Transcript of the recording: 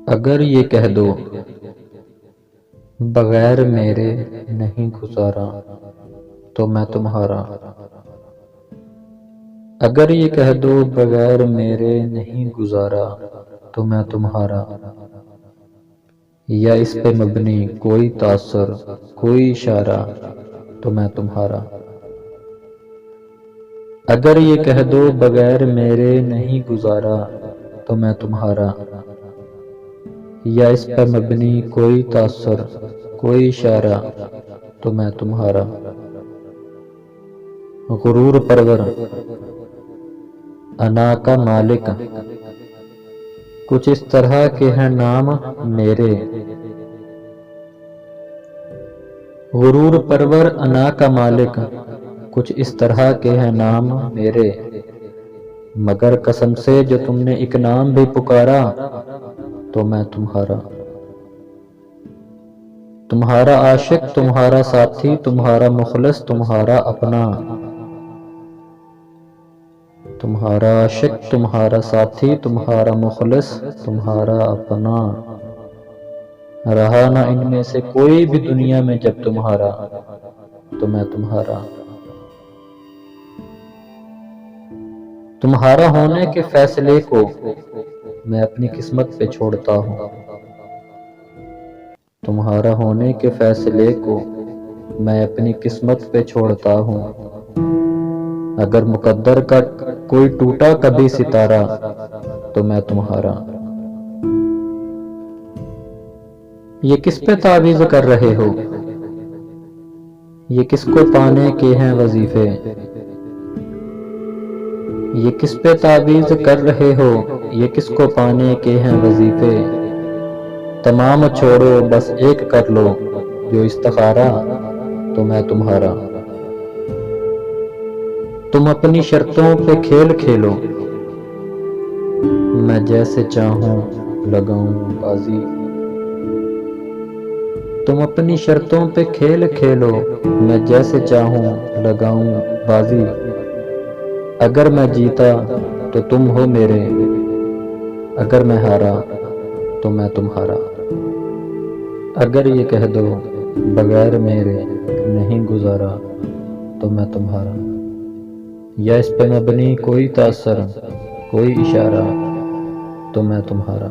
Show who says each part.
Speaker 1: اگر یہ کہہ دو بغیر میرے نہیں گزارا تو میں تمہارا۔ اگر یہ کہہ دو بغیر میرے نہیں گزارا تو میں تمہارا، یا اس پہ مبنی کوئی تاثر کوئی اشارہ تو میں تمہارا۔ اگر یہ کہہ دو بغیر میرے نہیں گزارا تو میں تمہارا، یا اس پہ مبنی کوئی تاثر کوئی اشارہ تو میں تمہارا۔ غرور پرور انا کا مالک، کچھ اس طرح کے ہیں نام میرے۔ غرور پرور انا کا مالک، کچھ اس طرح کے ہیں نام میرے، مگر قسم سے جو تم نے ایک نام بھی پکارا تو میں تمہارا۔ تمہارا عاشق تمہارا ساتھی تمہارا مخلص تمہارا اپنا، تمہارا عاشق تمہارا ساتھی تمہارا مخلص تمہارا اپنا، رہا نہ ان میں سے کوئی بھی دنیا میں جب تمہارا تو میں تمہارا۔ تمہارا ہونے کے فیصلے کو میں اپنی قسمت پہ چھوڑتا ہوں، تمہارا ہونے کے فیصلے کو میں اپنی قسمت پہ چھوڑتا ہوں، اگر مقدر کا کوئی ٹوٹا کبھی ستارہ تو میں تمہارا۔ یہ کس پہ تعویذ کر رہے ہو، یہ کس کو پانے کے ہیں وظیفے، یہ کس پہ تعویذ کر رہے ہو، یہ کس کو پانے کے ہیں وظیفے، تمام چھوڑو بس ایک کر لو جو استخارہ تو میں تمہارا۔ تم اپنی شرطوں پہ کھیل کھیلو، میں جیسے چاہوں لگاؤں بازی۔ تم اپنی شرطوں پہ کھیل کھیلو، میں جیسے چاہوں لگاؤں بازی، اگر میں جیتا تو تم ہو میرے، اگر میں ہارا تو میں تمہارا۔ اگر یہ کہہ دو بغیر میرے نہیں گزارا تو میں تمہارا، یا اس پہ مبنی کوئی تاثر کوئی اشارہ تو میں تمہارا۔